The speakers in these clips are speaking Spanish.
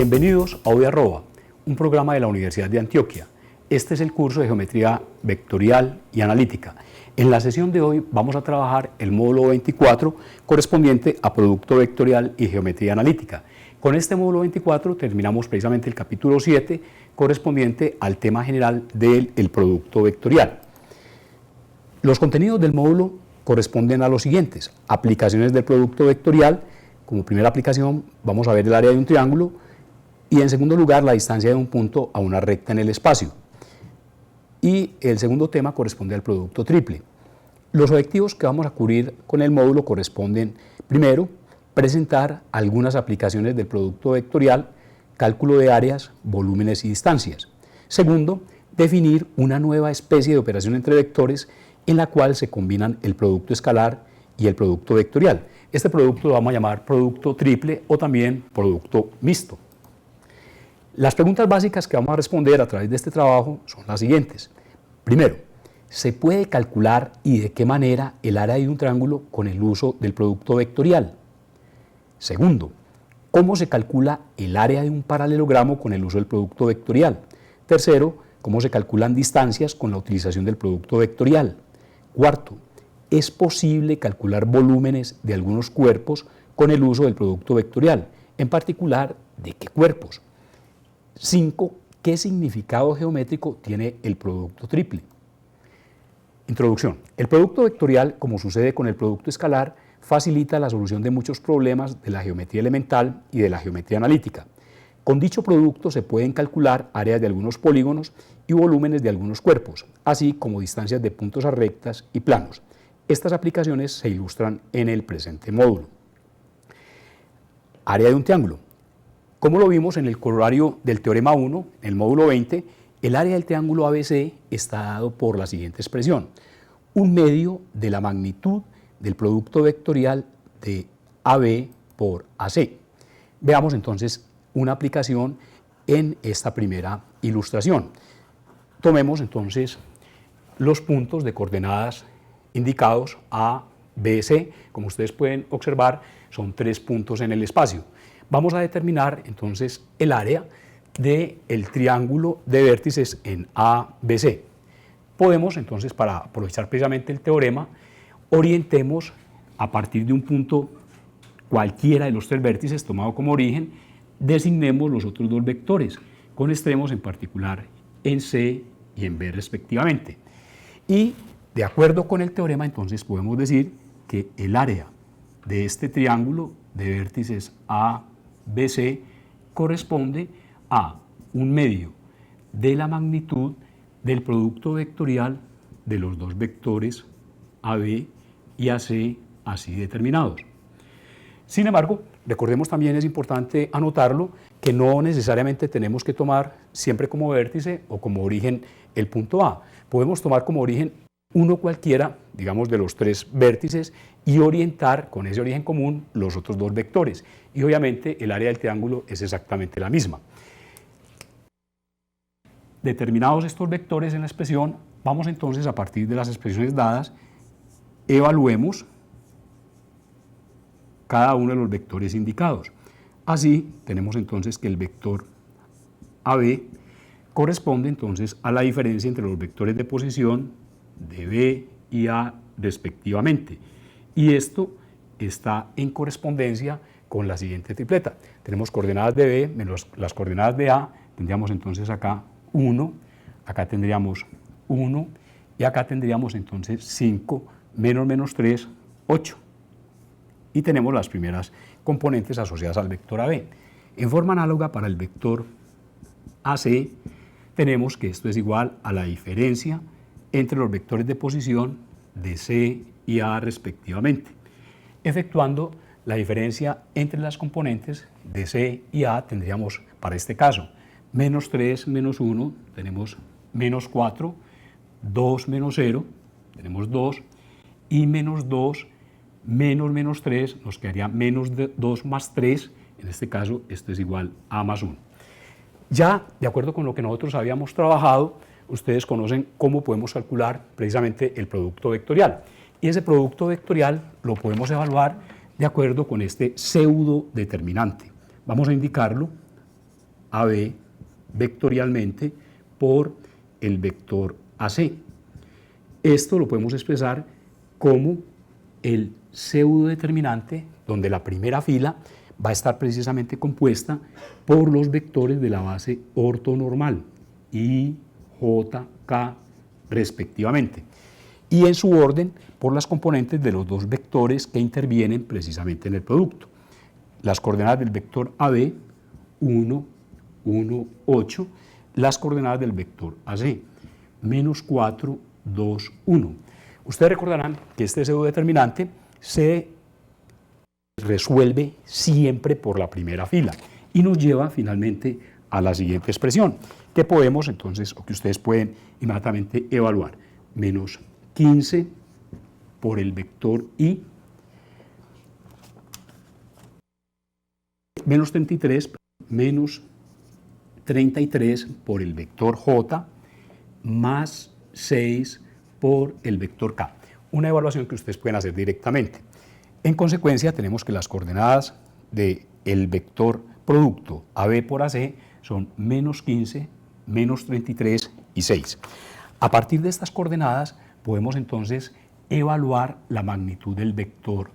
Bienvenidos a Hoy Arroba, un programa de la Universidad de Antioquia. Este es el curso de Geometría Vectorial y Analítica. En la sesión de hoy vamos a trabajar el módulo 24 correspondiente a Producto Vectorial y Geometría Analítica. Con este módulo 24 terminamos precisamente el capítulo 7 correspondiente al tema general del producto vectorial. Los contenidos del módulo corresponden a los siguientes: aplicaciones del producto vectorial. Como primera aplicación vamos a ver el área de un triángulo y en segundo lugar la distancia de un punto a una recta en el espacio. Y el segundo tema corresponde al producto triple. Los objetivos que vamos a cubrir con el módulo corresponden, primero, presentar algunas aplicaciones del producto vectorial, cálculo de áreas, volúmenes y distancias. Segundo, definir una nueva especie de operación entre vectores en la cual se combinan el producto escalar y el producto vectorial. Este producto lo vamos a llamar producto triple o también producto mixto. Las preguntas básicas que vamos a responder a través de este trabajo son las siguientes. Primero, ¿se puede calcular y de qué manera el área de un triángulo con el uso del producto vectorial? Segundo, ¿cómo se calcula el área de un paralelogramo con el uso del producto vectorial? Tercero, ¿cómo se calculan distancias con la utilización del producto vectorial? Cuarto, ¿es posible calcular volúmenes de algunos cuerpos con el uso del producto vectorial? En particular, ¿de qué cuerpos? 5. ¿Qué significado geométrico tiene el producto triple? Introducción. El producto vectorial, como sucede con el producto escalar, facilita la solución de muchos problemas de la geometría elemental y de la geometría analítica. Con dicho producto se pueden calcular áreas de algunos polígonos y volúmenes de algunos cuerpos, así como distancias de puntos a rectas y planos. Estas aplicaciones se ilustran en el presente módulo. Área de un triángulo. Como lo vimos en el corolario del teorema 1, en el módulo 20, el área del triángulo ABC está dado por la siguiente expresión: un medio de la magnitud del producto vectorial de AB por AC. Veamos entonces una aplicación en esta primera ilustración. Tomemos entonces los puntos de coordenadas indicados A, B, C. Como ustedes pueden observar, son 3 puntos en el espacio. Vamos a determinar entonces el área del triángulo de vértices en ABC. Podemos entonces, para aprovechar precisamente el teorema, orientemos a partir de un punto cualquiera de los 3 vértices tomado como origen, designemos los otros 2 vectores, con extremos en particular en C y en B respectivamente. Y de acuerdo con el teorema, entonces podemos decir que el área de este triángulo de vértices ABC corresponde a un medio de la magnitud del producto vectorial de los 2 vectores AB y AC así determinados. Sin embargo, recordemos también, es importante anotarlo, que no necesariamente tenemos que tomar siempre como vértice o como origen el punto A. Podemos tomar como origen uno cualquiera, digamos, de los 3 vértices y orientar con ese origen común los otros 2 vectores. Y obviamente el área del triángulo es exactamente la misma. Determinados estos vectores en la expresión, vamos entonces a partir de las expresiones dadas, evaluemos cada uno de los vectores indicados. Así tenemos entonces que el vector AB corresponde entonces a la diferencia entre los vectores de posición de B y A respectivamente. Y esto está en correspondencia con la siguiente tripleta. Tenemos coordenadas de B menos las coordenadas de A, tendríamos entonces acá 1, acá tendríamos 1 y acá tendríamos entonces 5 menos 3, 8. Y tenemos las primeras componentes asociadas al vector AB. En forma análoga para el vector AC, tenemos que esto es igual a la diferencia entre los vectores de posición de C y A respectivamente. Efectuando la diferencia entre las componentes de C y A, tendríamos para este caso menos 3 menos 1, tenemos menos 4, 2 menos 0, tenemos 2, y menos 2 menos 3, nos quedaría menos 2 más 3, en este caso esto es igual a más 1. Ya, de acuerdo con lo que nosotros habíamos trabajado, ustedes conocen cómo podemos calcular precisamente el producto vectorial. Y ese producto vectorial lo podemos evaluar de acuerdo con este pseudo determinante. Vamos a indicarlo AB vectorialmente por el vector AC. Esto lo podemos expresar como el pseudodeterminante, donde la primera fila va a estar precisamente compuesta por los vectores de la base ortonormal, I, J, K, respectivamente, y en su orden por las componentes de los dos vectores que intervienen precisamente en el producto. Las coordenadas del vector AB, 1, 1, 8, las coordenadas del vector AC, menos 4, 2, 1. Ustedes recordarán que este pseudodeterminante se resuelve siempre por la primera fila y nos lleva finalmente a la siguiente expresión, que podemos entonces, o que ustedes pueden inmediatamente evaluar, menos 15 por el vector I, menos 33 por el vector J, más 6 por el vector K. Una evaluación que ustedes pueden hacer directamente. En consecuencia, tenemos que las coordenadas del vector producto AB por AC son menos 15, menos 33 y 6. A partir de estas coordenadas podemos entonces evaluar la magnitud del vector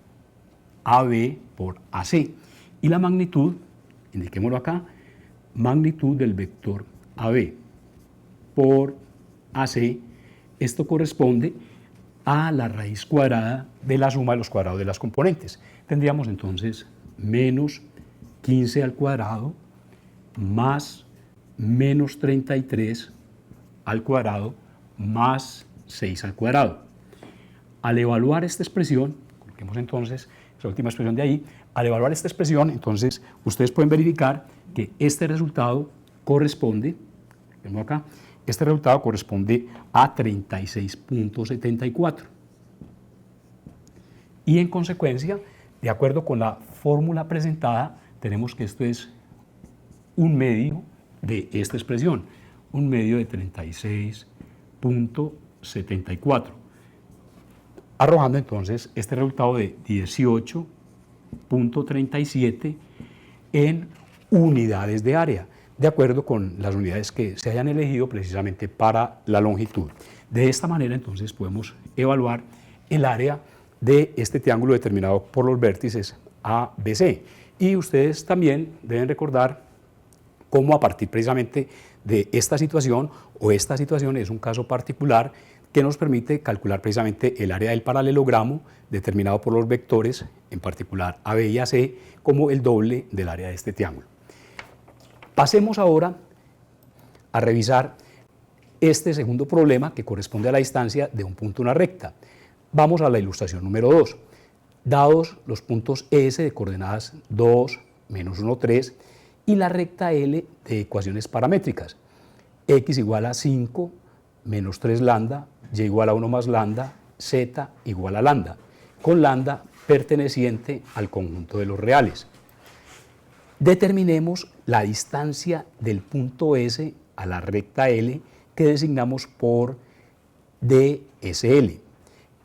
AB por AC. Y la magnitud, indiquémoslo acá, magnitud del vector AB por AC, esto corresponde a la raíz cuadrada de la suma de los cuadrados de las componentes. Tendríamos entonces menos 15 al cuadrado más menos 33 al cuadrado más 6 al cuadrado. Al evaluar esta expresión, coloquemos entonces esa última expresión de ahí, al evaluar esta expresión, entonces ustedes pueden verificar que este resultado corresponde, vemos acá, este resultado corresponde a 36.74. Y en consecuencia, de acuerdo con la fórmula presentada, tenemos que esto es un medio de esta expresión, un medio de 36.74, arrojando entonces este resultado de 18.37 en unidades de área, de acuerdo con las unidades que se hayan elegido precisamente para la longitud. De esta manera entonces podemos evaluar el área de este triángulo determinado por los vértices ABC. Y ustedes también deben recordar cómo a partir precisamente de esta situación, o esta situación es un caso particular que nos permite calcular precisamente el área del paralelogramo determinado por los vectores, en particular AB y AC, como el doble del área de este triángulo. Pasemos ahora a revisar este segundo problema que corresponde a la distancia de un punto a una recta. Vamos a la ilustración número 2. Dados los puntos S de coordenadas 2, menos 1, 3 y la recta L de ecuaciones paramétricas, x igual a 5 menos 3 lambda, y igual a 1 más lambda, z igual a lambda, con lambda perteneciente al conjunto de los reales. Determinemos la distancia del punto S a la recta L que designamos por DSL.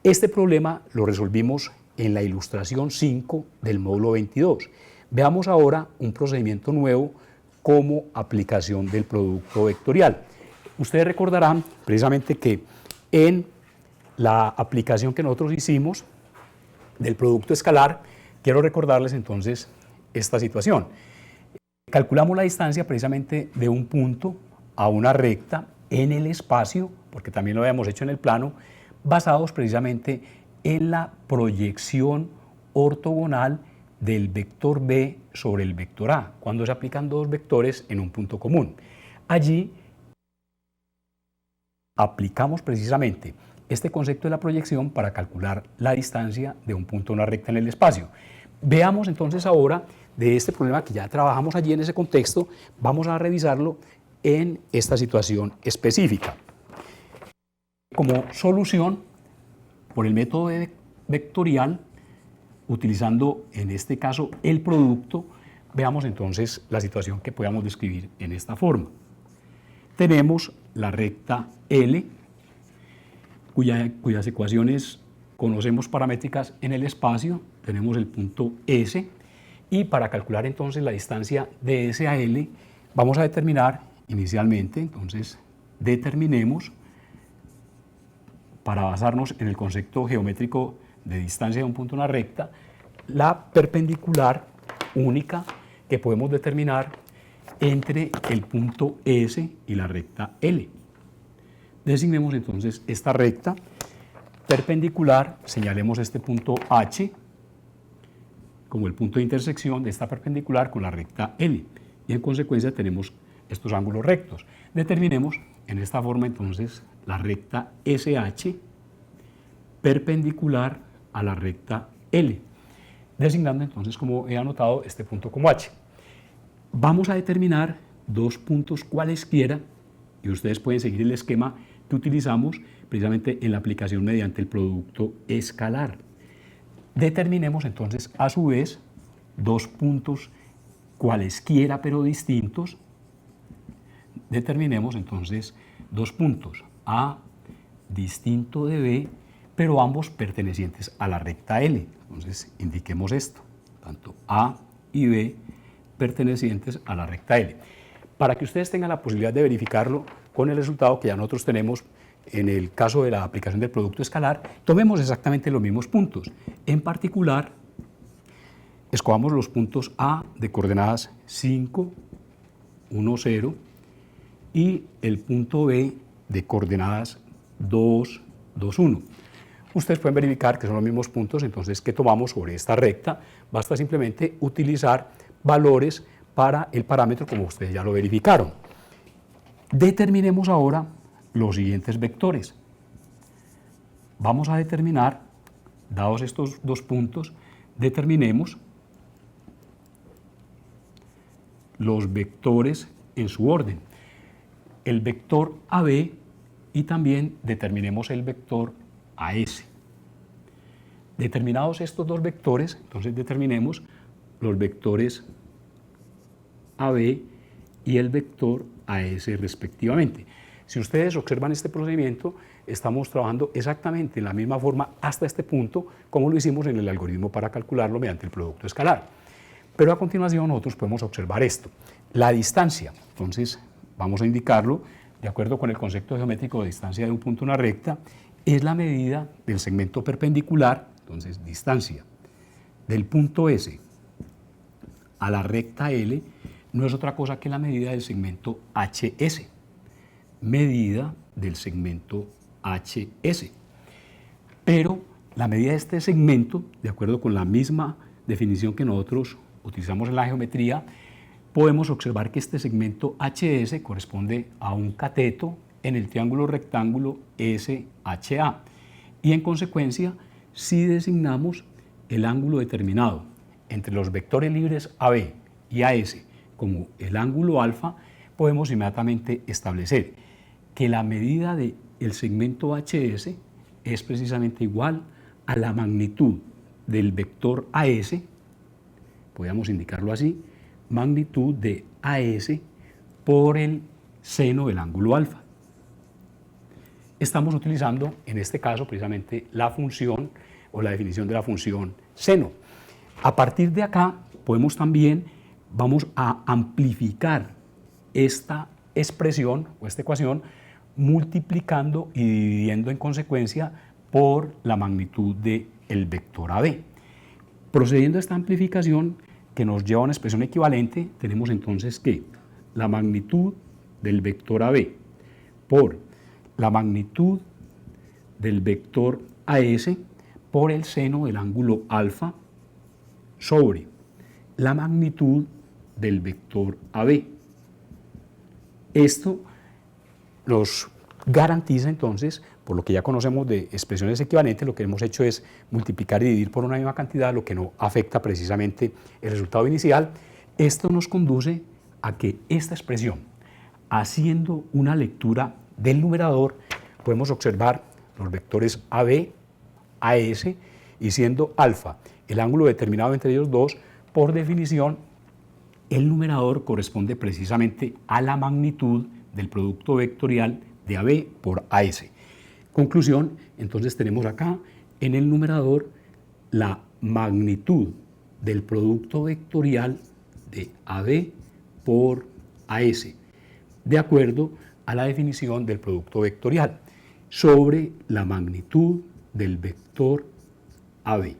Este problema lo resolvimos en la ilustración 5 del módulo 22. Veamos ahora un procedimiento nuevo como aplicación del producto vectorial. Ustedes recordarán precisamente que en la aplicación que nosotros hicimos del producto escalar, quiero recordarles entonces esta situación. Calculamos la distancia precisamente de un punto a una recta en el espacio, porque también lo habíamos hecho en el plano, basados precisamente en la proyección ortogonal del vector B sobre el vector A, cuando se aplican dos vectores en un punto común. Allí aplicamos precisamente este concepto de la proyección para calcular la distancia de un punto a una recta en el espacio. Veamos entonces ahora de este problema que ya trabajamos allí en ese contexto, vamos a revisarlo en esta situación específica. Como solución, por el método vectorial, utilizando en este caso el producto, veamos entonces la situación que podamos describir en esta forma. Tenemos la recta L, cuyas ecuaciones conocemos paramétricas en el espacio, tenemos el punto S, y para calcular entonces la distancia de S a L, Vamos a determinar inicialmente, entonces, determinemos, para basarnos en el concepto geométrico de distancia de un punto a una recta, la perpendicular única que podemos determinar entre el punto S y la recta L. Designemos entonces esta recta perpendicular, señalemos este punto H como el punto de intersección de esta perpendicular con la recta L, y en consecuencia tenemos estos ángulos rectos. Determinemos en esta forma entonces la recta SH perpendicular a la recta L, designando entonces, como he anotado, este punto como H. Vamos a determinar dos puntos cualesquiera, y ustedes pueden seguir el esquema que utilizamos precisamente en la aplicación mediante el producto escalar. Determinemos entonces a su vez dos puntos cualesquiera pero distintos. Determinemos entonces dos puntos A distinto de B, pero ambos pertenecientes a la recta L. Entonces indiquemos esto, tanto A y B pertenecientes a la recta L. Para que ustedes tengan la posibilidad de verificarlo con el resultado que ya nosotros tenemos en el caso de la aplicación del producto escalar, tomemos exactamente los mismos puntos. En particular, escogamos los puntos A de coordenadas 5, 1, 0 y el punto B de coordenadas 2, 2, 1. Ustedes pueden verificar que son los mismos puntos, entonces, que tomamos sobre esta recta. Basta simplemente utilizar valores para el parámetro como ustedes ya lo verificaron. Determinemos ahora los siguientes vectores. Vamos a determinar, dados estos dos puntos, determinemos los vectores en su orden. El vector AB y también determinemos el vector AS. Determinados estos dos vectores, entonces determinemos los vectores AB y el vector AS respectivamente. Si ustedes observan este procedimiento, estamos trabajando exactamente en la misma forma hasta este punto como lo hicimos en el algoritmo para calcularlo mediante el producto escalar. Pero a continuación nosotros podemos observar esto, la distancia. Entonces vamos a indicarlo de acuerdo con el concepto geométrico de distancia de un punto a una recta, es la medida del segmento perpendicular, entonces distancia del punto S a la recta L no es otra cosa que la medida del segmento HS, medida del segmento HS. Pero la medida de este segmento, de acuerdo con la misma definición que nosotros utilizamos en la geometría, podemos observar que este segmento HS corresponde a un cateto en el triángulo rectángulo SHA, y en consecuencia, si designamos el ángulo determinado entre los vectores libres AB y AS como el ángulo alfa, podemos inmediatamente establecer que la medida del segmento HS es precisamente igual a la magnitud del vector AS, podríamos indicarlo así, magnitud de AS por el seno del ángulo alfa. Estamos utilizando en este caso precisamente la función o la definición de la función seno. A partir de acá podemos también, vamos a amplificar esta expresión o esta ecuación multiplicando y dividiendo en consecuencia por la magnitud del vector AB. Procediendo a esta amplificación que nos lleva a una expresión equivalente, tenemos entonces que la magnitud del vector AB por la magnitud del vector AS por el seno del ángulo alfa sobre la magnitud del vector AB. Esto nos garantiza entonces, por lo que ya conocemos de expresiones equivalentes, lo que hemos hecho es multiplicar y dividir por una misma cantidad, lo que no afecta precisamente el resultado inicial. Esto nos conduce a que esta expresión, haciendo una lectura del numerador, podemos observar los vectores AB, AS, y siendo alfa el ángulo determinado entre ellos dos, por definición, el numerador corresponde precisamente a la magnitud del producto vectorial de AB por AS. Conclusión, entonces tenemos acá en el numerador la magnitud del producto vectorial de AB por AS, de acuerdo a la definición del producto vectorial, sobre la magnitud del vector AB.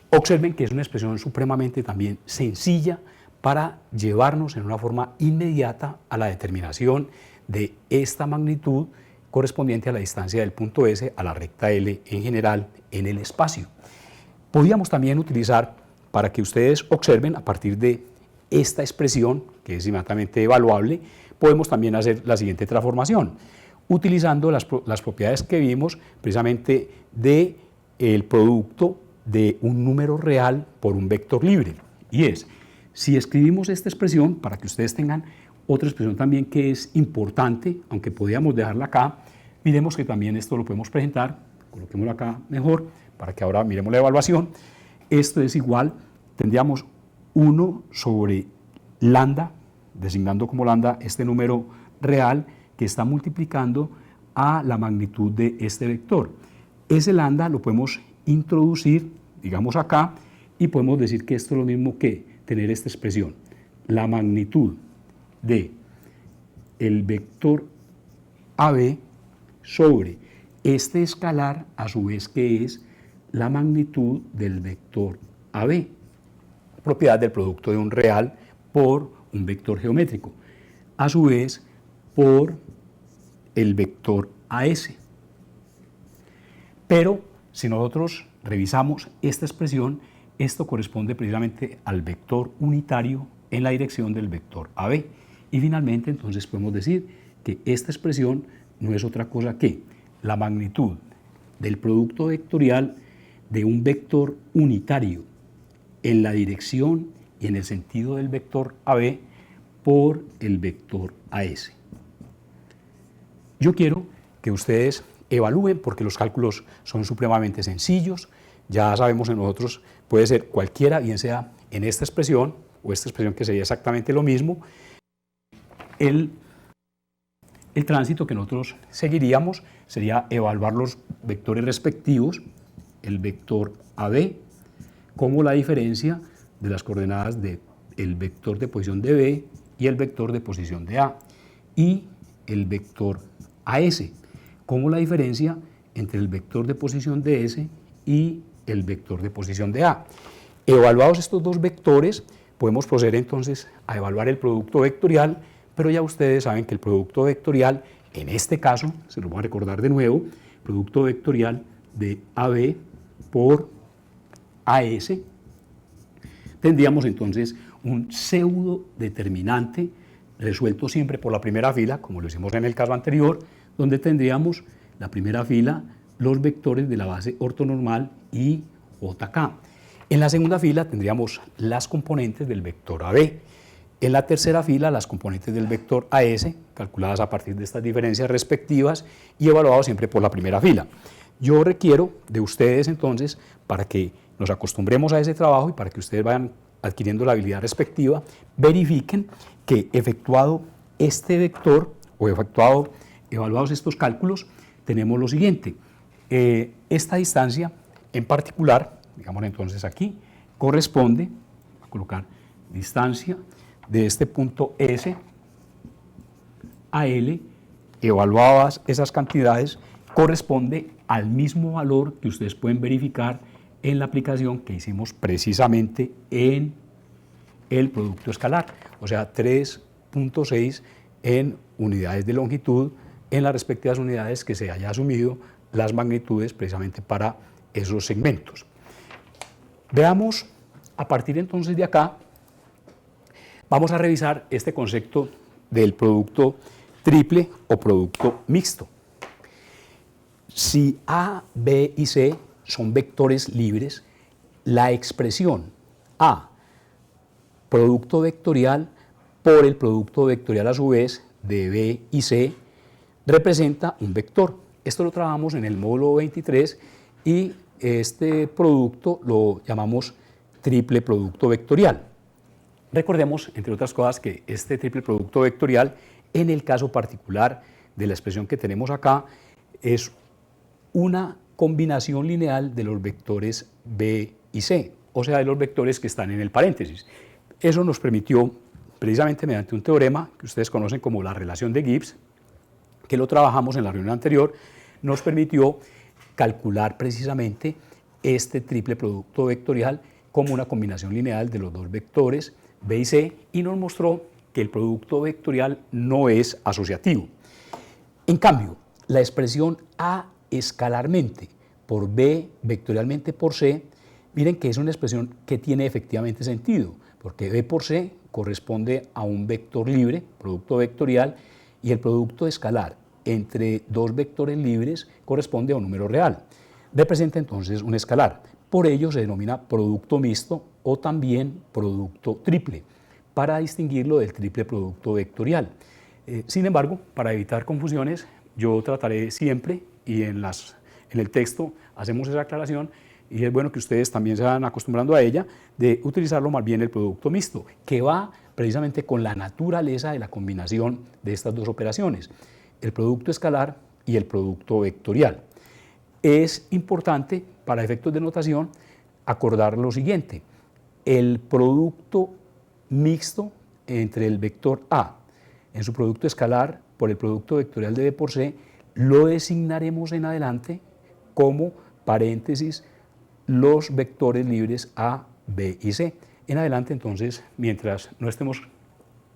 Observen que es una expresión supremamente también sencilla para llevarnos en una forma inmediata a la determinación de esta magnitud correspondiente a la distancia del punto S a la recta L en general en el espacio. Podríamos también utilizar, para que ustedes observen, a partir de esta expresión, que es inmediatamente evaluable, podemos también hacer la siguiente transformación, utilizando las propiedades que vimos precisamente del producto de un número real por un vector libre. Y es, si escribimos esta expresión, para que ustedes tengan otra expresión también que es importante, aunque podríamos dejarla acá, miremos que también esto lo podemos presentar, coloquémoslo acá mejor, para que ahora miremos la evaluación. Esto es igual, tendríamos 1 sobre lambda, designando como lambda este número real que está multiplicando a la magnitud de este vector. Ese lambda lo podemos introducir, digamos acá, y podemos decir que esto es lo mismo que tener esta expresión. La magnitud de el vector AB sobre este escalar, a su vez, que es la magnitud del vector AB, propiedad del producto de un real por un vector geométrico, a su vez por el vector AS. Pero si nosotros revisamos esta expresión, esto corresponde precisamente al vector unitario en la dirección del vector AB. Y finalmente, entonces, podemos decir que esta expresión no es otra cosa que la magnitud del producto vectorial de un vector unitario en la dirección y en el sentido del vector AB por el vector AS. Yo quiero que ustedes evalúen, porque los cálculos son supremamente sencillos. Ya sabemos en nosotros, puede ser cualquiera, bien sea en esta expresión o esta expresión que sería exactamente lo mismo. El tránsito que nosotros seguiríamos sería evaluar los vectores respectivos, el vector AB, como la diferencia de las coordenadas del vector de posición de B y el vector de posición de A, y el vector AS, como la diferencia entre el vector de posición de S y el vector de posición de A. Evaluados estos dos vectores, podemos proceder entonces a evaluar el producto vectorial, pero ya ustedes saben que el producto vectorial, en este caso, se lo voy a recordar de nuevo, producto vectorial de AB por AS, tendríamos entonces un pseudo determinante resuelto siempre por la primera fila, como lo hicimos en el caso anterior, donde tendríamos la primera fila los vectores de la base ortonormal y JK. En la segunda fila tendríamos las componentes del vector AB. En la tercera fila las componentes del vector AS, calculadas a partir de estas diferencias respectivas y evaluados siempre por la primera fila. Yo requiero de ustedes entonces, para que nos acostumbremos a ese trabajo y para que ustedes vayan adquiriendo la habilidad respectiva, verifiquen que efectuado este vector o evaluados estos cálculos, tenemos lo siguiente. Esta distancia en particular, digamos entonces aquí, corresponde, voy a colocar distancia de este punto S a L, evaluadas esas cantidades, corresponde al mismo valor que ustedes pueden verificar en la aplicación que hicimos precisamente en el producto escalar, o sea, 3.6 en unidades de longitud en las respectivas unidades que se haya asumido las magnitudes precisamente para esos segmentos. Veamos, a partir entonces de acá, vamos a revisar este concepto del producto triple o producto mixto. Si A, B y C son vectores libres, la expresión A, producto vectorial por el producto vectorial a su vez de B y C, representa un vector. Esto lo trabajamos en el módulo 23 y este producto lo llamamos triple producto vectorial. Recordemos, entre otras cosas, que este triple producto vectorial, en el caso particular de la expresión que tenemos acá, es una combinación lineal de los vectores B y C, o sea, de los vectores que están en el paréntesis. Eso nos permitió precisamente mediante un teorema que ustedes conocen como la relación de Gibbs, que lo trabajamos en la reunión anterior, nos permitió calcular precisamente este triple producto vectorial como una combinación lineal de los dos vectores B y C, y nos mostró que el producto vectorial no es asociativo. En cambio, la expresión A escalarmente por B vectorialmente por C, miren que es una expresión que tiene efectivamente sentido, porque B por C corresponde a un vector libre, producto vectorial, y el producto escalar entre dos vectores libres corresponde a un número real. Representa entonces un escalar. Por ello se denomina producto mixto o también producto triple, para distinguirlo del triple producto vectorial. Sin embargo, para evitar confusiones, yo trataré siempre, y en el texto hacemos esa aclaración, y es bueno que ustedes también se van acostumbrando a ella, de utilizarlo más bien el producto mixto, que va precisamente con la naturaleza de la combinación de estas dos operaciones, el producto escalar y el producto vectorial. Es importante, para efectos de notación, acordar lo siguiente: el producto mixto entre el vector A en su producto escalar por el producto vectorial de B por C lo designaremos en adelante como paréntesis los vectores libres A, B y C. En adelante, entonces, mientras no estemos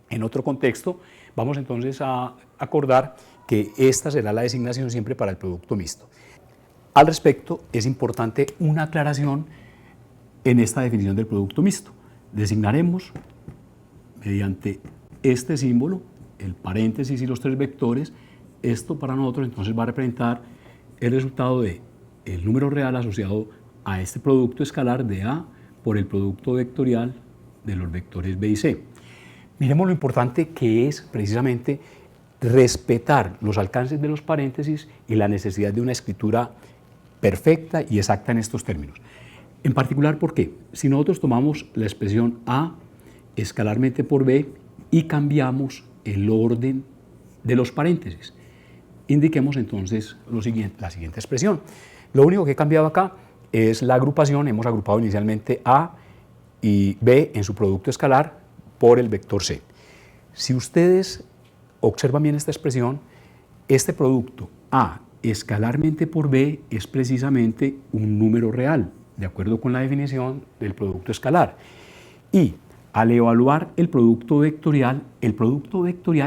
en otro contexto, vamos entonces a acordar que esta será la designación siempre para el producto mixto. Al respecto, es importante una aclaración en esta definición del producto mixto. Designaremos mediante este símbolo, el paréntesis y los tres vectores. Esto para nosotros entonces va a representar el resultado del número real asociado a este producto escalar de A por el producto vectorial de los vectores B y C. Miremos lo importante que es precisamente respetar los alcances de los paréntesis y la necesidad de una escritura perfecta y exacta en estos términos. En particular, ¿por qué? Si nosotros tomamos la expresión A escalarmente por B y cambiamos el orden de los paréntesis, indiquemos entonces la siguiente expresión. Lo único que he cambiado acá es la agrupación. Hemos agrupado inicialmente A y B en su producto escalar por el vector C. Si ustedes observan bien esta expresión, este producto A escalarmente por B es precisamente un número real, de acuerdo con la definición del producto escalar. Y al evaluar el producto vectorial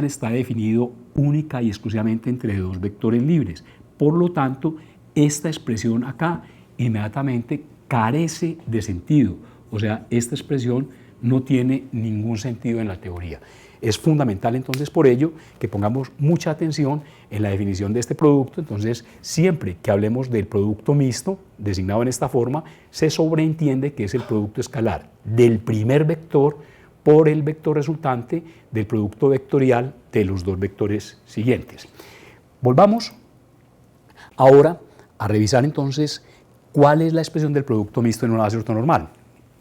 está definido única y exclusivamente entre dos vectores libres. Por lo tanto, esta expresión acá inmediatamente carece de sentido. O sea, esta expresión no tiene ningún sentido en la teoría. Es fundamental entonces por ello que pongamos mucha atención en la definición de este producto. Entonces, siempre que hablemos del producto mixto, designado en esta forma, se sobreentiende que es el producto escalar del primer vector por el vector resultante del producto vectorial de los dos vectores siguientes. Volvamos ahora a revisar entonces cuál es la expresión del producto mixto en una base ortonormal.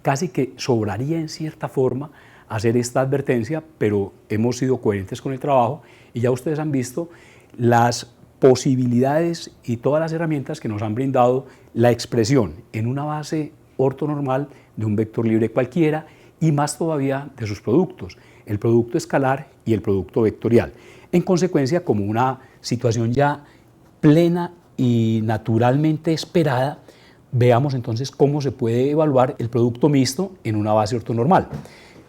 Casi que sobraría en cierta forma hacer esta advertencia, pero hemos sido coherentes con el trabajo y ya ustedes han visto las posibilidades y todas las herramientas que nos han brindado la expresión en una base ortonormal de un vector libre cualquiera y más todavía de sus productos, el producto escalar y el producto vectorial. En consecuencia, como una situación ya plena y naturalmente esperada, veamos entonces cómo se puede evaluar el producto mixto en una base ortonormal.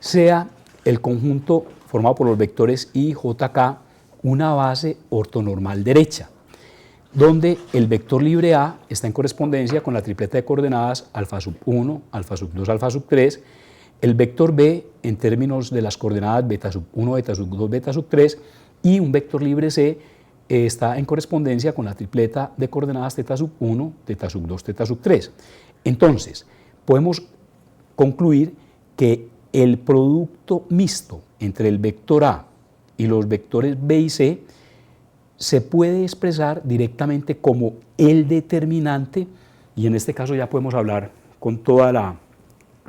Sea el conjunto formado por los vectores I, J, K una base ortonormal derecha, donde el vector libre A está en correspondencia con la tripleta de coordenadas alfa sub 1, alfa sub 2, alfa sub 3, el vector B en términos de las coordenadas beta sub 1, beta sub 2, beta sub 3, y un vector libre C está en correspondencia con la tripleta de coordenadas teta sub 1, teta sub 2, teta sub 3. Entonces, podemos concluir que el producto mixto entre el vector A y los vectores B y C se puede expresar directamente como el determinante, y en este caso ya podemos hablar con toda la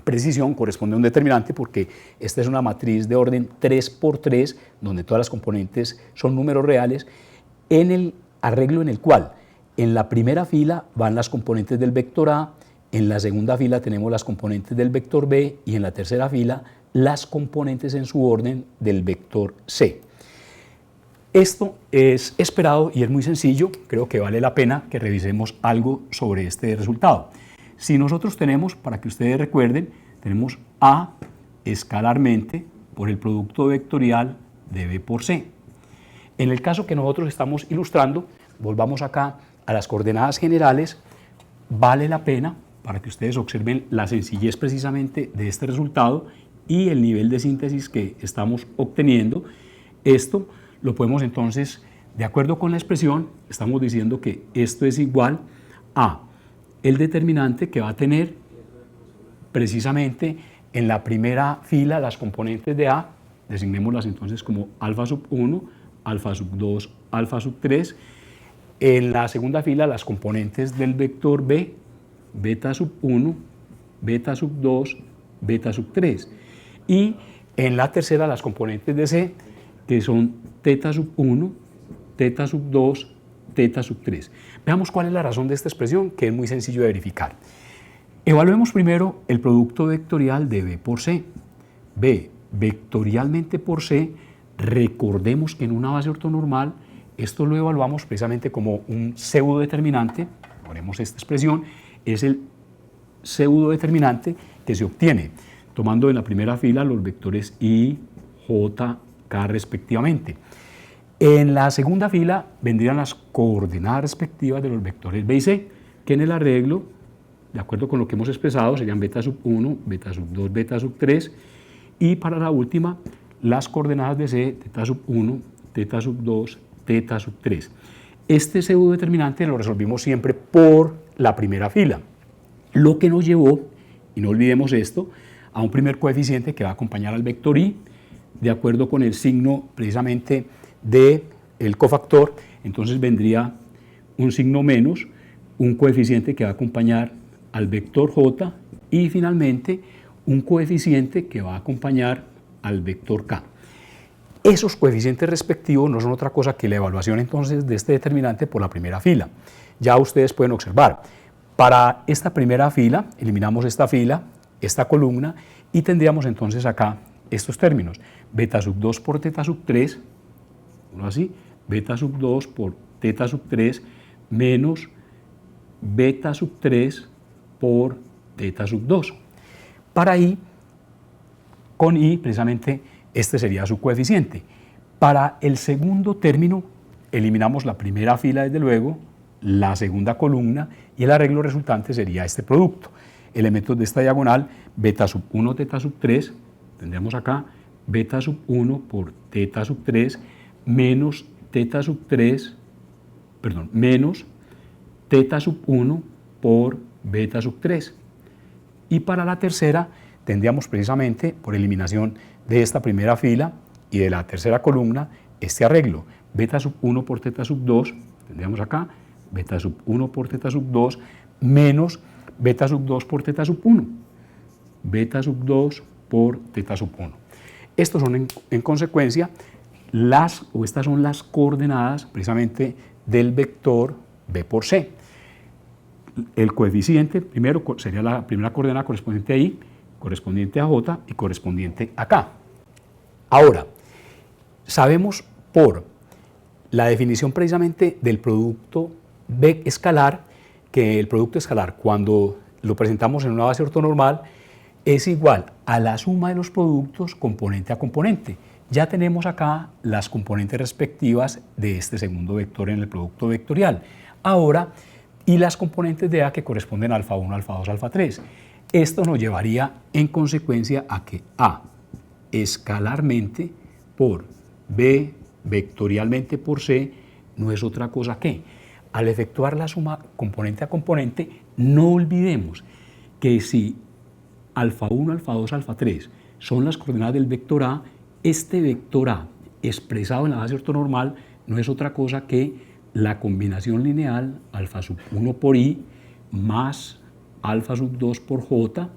precisión, corresponde a un determinante porque esta es una matriz de orden 3×3 donde todas las componentes son números reales, en el arreglo en el cual en la primera fila van las componentes del vector A, en la segunda fila tenemos las componentes del vector B y en la tercera fila las componentes en su orden del vector C. Esto es esperado y es muy sencillo, creo que vale la pena que revisemos algo sobre este resultado. Si nosotros tenemos, para que ustedes recuerden, tenemos A escalarmente por el producto vectorial de B por C. En el caso que nosotros estamos ilustrando, volvamos acá a las coordenadas generales, vale la pena para que ustedes observen la sencillez precisamente de este resultado y el nivel de síntesis que estamos obteniendo. Esto lo podemos entonces, de acuerdo con la expresión, estamos diciendo que esto es igual a el determinante que va a tener precisamente en la primera fila las componentes de A, designémoslas entonces como alfa sub 1, alfa sub 2, alfa sub 3, en la segunda fila las componentes del vector B, beta sub 1, beta sub 2, beta sub 3, y en la tercera las componentes de C, que son teta sub 1, teta sub 2, teta sub 3. Veamos cuál es la razón de esta expresión, que es muy sencillo de verificar. Evaluemos primero el producto vectorial de B por C. B vectorialmente por C, recordemos que en una base ortonormal esto lo evaluamos precisamente como un pseudodeterminante, ponemos esta expresión, es el pseudodeterminante que se obtiene tomando en la primera fila los vectores I, J, K respectivamente. En la segunda fila vendrían las coordenadas respectivas de los vectores B y C, que en el arreglo, de acuerdo con lo que hemos expresado, serían beta sub 1, beta sub 2, beta sub 3, y para la última, las coordenadas de C, teta sub 1, teta sub 2, teta sub 3. Este pseudodeterminante lo resolvimos siempre por la primera fila, lo que nos llevó, y no olvidemos esto, a un primer coeficiente que va a acompañar al vector I, de acuerdo con el signo precisamente del cofactor, entonces vendría un signo menos, un coeficiente que va a acompañar al vector J y finalmente un coeficiente que va a acompañar al vector K. Esos coeficientes respectivos no son otra cosa que la evaluación entonces de este determinante por la primera fila. Ya ustedes pueden observar, para esta primera fila, eliminamos esta fila, esta columna, y tendríamos entonces acá estos términos, beta sub 2 por teta sub 3, así, beta sub 2 por teta sub 3 menos beta sub 3 por teta sub 2. Para I, con I precisamente este sería su coeficiente. Para el segundo término eliminamos la primera fila desde luego, la segunda columna y el arreglo resultante sería este producto. Elementos de esta diagonal, beta sub 1 teta sub 3, tendríamos acá beta sub 1 por teta sub 3 menos teta sub 3, perdón, menos teta sub 1 por beta sub 3. Y para la tercera tendríamos precisamente, por eliminación de esta primera fila y de la tercera columna, este arreglo, beta sub 1 por teta sub 2, tendríamos acá beta sub 1 por teta sub 2 menos beta sub 2 por teta sub 1, beta sub 2 por teta sub 1. Estos son en consecuencia estas son las coordenadas precisamente del vector B por C. El coeficiente primero sería la primera coordenada correspondiente a I, correspondiente a J y correspondiente a K. Ahora, sabemos por la definición precisamente del producto B escalar, que el producto escalar cuando lo presentamos en una base ortonormal es igual a la suma de los productos componente a componente. Ya tenemos acá las componentes respectivas de este segundo vector en el producto vectorial. Ahora, y las componentes de A que corresponden a alfa 1, alfa 2, alfa 3. Esto nos llevaría en consecuencia a que A escalarmente por B vectorialmente por C no es otra cosa que, al efectuar la suma componente a componente, no olvidemos que si alfa 1, alfa 2, alfa 3 son las coordenadas del vector A, este vector A expresado en la base ortonormal no es otra cosa que la combinación lineal alfa sub 1 por I más alfa sub 2 por J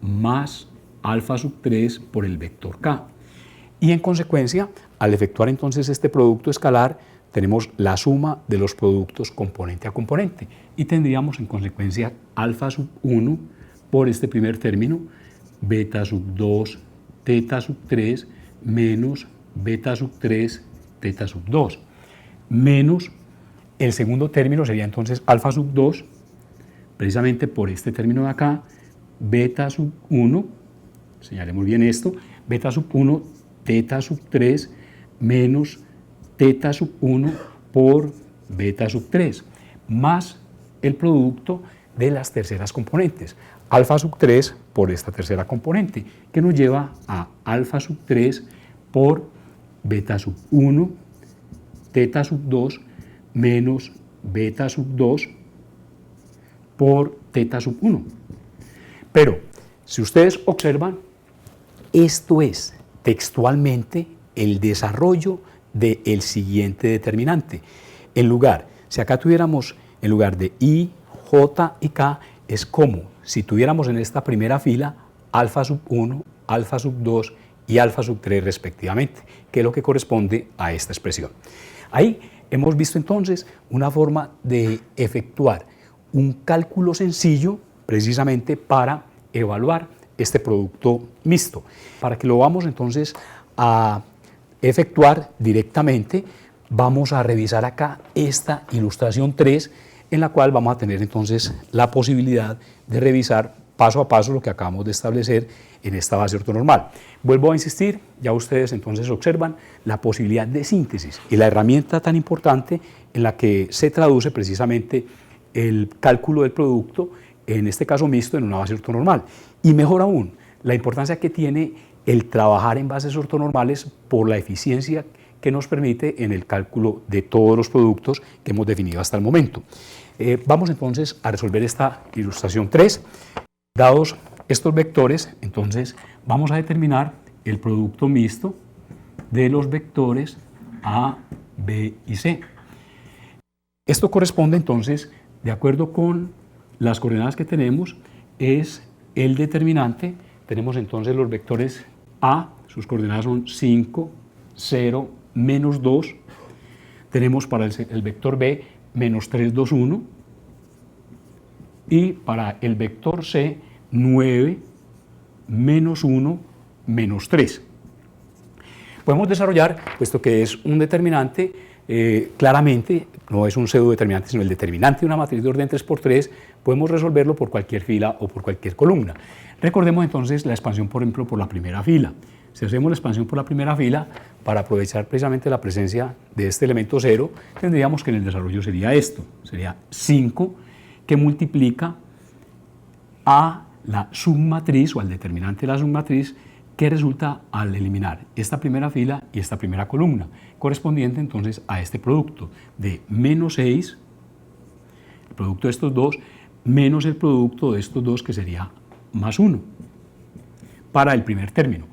más alfa sub 3 por el vector K. Y en consecuencia, al efectuar entonces este producto escalar, tenemos la suma de los productos componente a componente y tendríamos en consecuencia alfa sub 1 por este primer término, beta sub 2 teta sub 3 menos beta sub 3 teta sub 2, menos el segundo término sería entonces alfa sub 2, precisamente por este término de acá, beta sub 1, señalemos bien esto, beta sub 1 teta sub 3 menos teta sub 1 por beta sub 3, más el producto de las terceras componentes, alfa sub 3 por esta tercera componente, que nos lleva a alfa sub 3 por beta sub 1, teta sub 2 menos beta sub 2 por teta sub 1. Pero, si ustedes observan, esto es textualmente el desarrollo del siguiente determinante. Si acá tuviéramos en lugar de I, J y K, es como si tuviéramos en esta primera fila alfa sub 1, alfa sub 2 y alfa sub 3 respectivamente, que es lo que corresponde a esta expresión. Ahí hemos visto entonces una forma de efectuar un cálculo sencillo precisamente para evaluar este producto mixto. Para que lo vamos entonces a efectuar directamente, vamos a revisar acá esta ilustración 3, en la cual vamos a tener entonces la posibilidad de revisar paso a paso lo que acabamos de establecer en esta base ortonormal. Vuelvo a insistir, ya ustedes entonces observan la posibilidad de síntesis y la herramienta tan importante en la que se traduce precisamente el cálculo del producto, en este caso mixto, en una base ortonormal. Y mejor aún, la importancia que tiene el trabajar en bases ortonormales por la eficiencia que nos permite en el cálculo de todos los productos que hemos definido hasta el momento. Vamos entonces a resolver esta ilustración 3. Dados estos vectores, entonces vamos a determinar el producto mixto de los vectores A, B y C. Esto corresponde entonces, de acuerdo con las coordenadas que tenemos, es el determinante. Tenemos entonces los vectores A, sus coordenadas son 5, 0, menos 2. Tenemos para el vector B menos 3, 2, 1. Y para el vector C, 9, menos 1, menos 3. Podemos desarrollar, puesto que es un determinante, claramente, no es un pseudodeterminante, sino el determinante de una matriz de orden 3×3, podemos resolverlo por cualquier fila o por cualquier columna. Recordemos entonces la expansión, por ejemplo, por la primera fila. Si hacemos la expansión por la primera fila, para aprovechar precisamente la presencia de este elemento 0, tendríamos que en el desarrollo sería esto, sería 5, que multiplica a la submatriz o al determinante de la submatriz, que resulta al eliminar esta primera fila y esta primera columna, correspondiente entonces a este producto de menos 6, el producto de estos dos, menos el producto de estos dos, que sería más 1, para el primer término.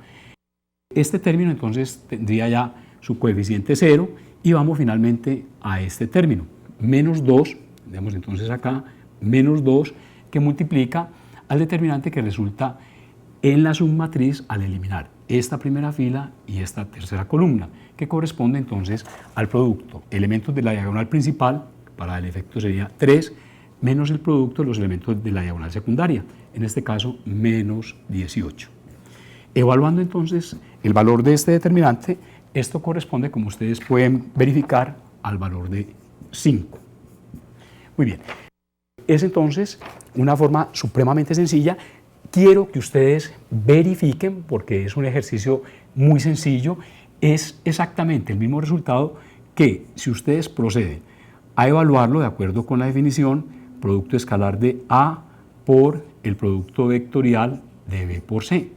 Este término entonces tendría ya su coeficiente 0 y vamos finalmente a este término, menos 2, tenemos entonces acá, menos 2, que multiplica al determinante que resulta en la submatriz al eliminar esta primera fila y esta tercera columna, que corresponde entonces al producto elementos de la diagonal principal, para el efecto sería 3, menos el producto de los elementos de la diagonal secundaria, en este caso menos 18. Evaluando entonces el valor de este determinante, esto corresponde, como ustedes pueden verificar, al valor de 5. Muy bien. Es entonces una forma supremamente sencilla. Quiero que ustedes verifiquen, porque es un ejercicio muy sencillo, es exactamente el mismo resultado que si ustedes proceden a evaluarlo de acuerdo con la definición, producto escalar de A por el producto vectorial de B por C.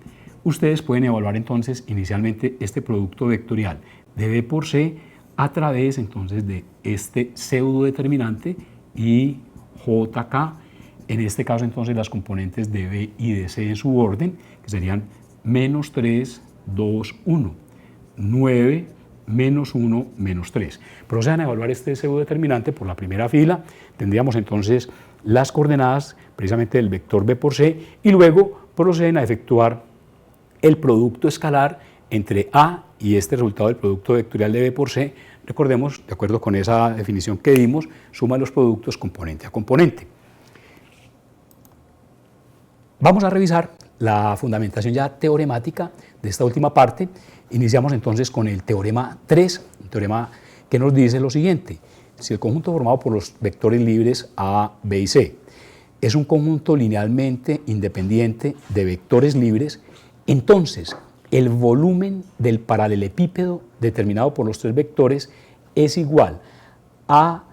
Ustedes pueden evaluar entonces inicialmente este producto vectorial de B por C a través entonces de este pseudo determinante y JK, en este caso entonces las componentes de B y de C en su orden, que serían menos 3, 2, 1, 9, menos 1, menos 3. Procedan a evaluar este pseudodeterminante por la primera fila, tendríamos entonces las coordenadas precisamente del vector B por C y luego proceden a efectuar el producto escalar entre A y este resultado del producto vectorial de B por C. Recordemos, de acuerdo con esa definición que dimos, suma los productos componente a componente. Vamos a revisar la fundamentación ya teoremática de esta última parte. Iniciamos entonces con el teorema 3, un teorema que nos dice lo siguiente: si el conjunto formado por los vectores libres A, B y C es un conjunto linealmente independiente de vectores libres, entonces el volumen del paralelepípedo determinado por los tres vectores es igual a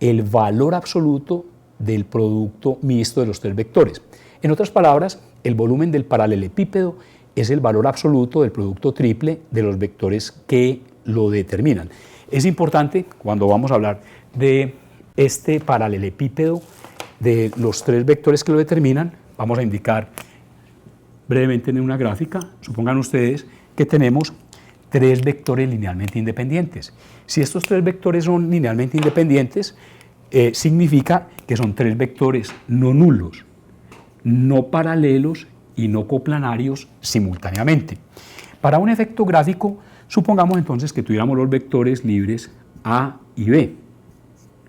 el valor absoluto del producto mixto de los tres vectores. En otras palabras, el volumen del paralelepípedo es el valor absoluto del producto triple de los vectores que lo determinan. Es importante, cuando vamos a hablar de este paralelepípedo de los tres vectores que lo determinan, vamos a indicar brevemente en una gráfica. Supongan ustedes que tenemos tres vectores linealmente independientes. Si estos tres vectores son linealmente independientes, significa que son tres vectores no nulos, no paralelos y no coplanarios simultáneamente. Para un efecto gráfico, supongamos entonces que tuviéramos los vectores libres A y B.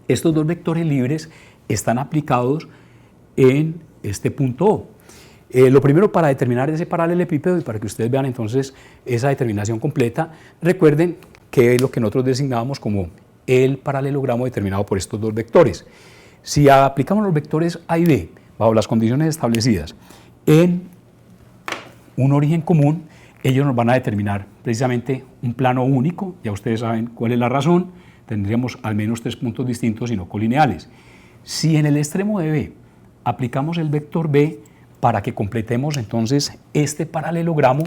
Estos dos vectores libres están aplicados en este punto O. Lo primero, para determinar ese paralelepípedo y para que ustedes vean entonces esa determinación completa, recuerden que es lo que nosotros designábamos como el paralelogramo determinado por estos dos vectores. Si aplicamos los vectores A y B bajo las condiciones establecidas en un origen común, ellos nos van a determinar precisamente un plano único. Ya ustedes saben cuál es la razón. Tendríamos al menos tres puntos distintos y no colineales. Si en el extremo de B aplicamos el vector B para que completemos entonces este paralelogramo,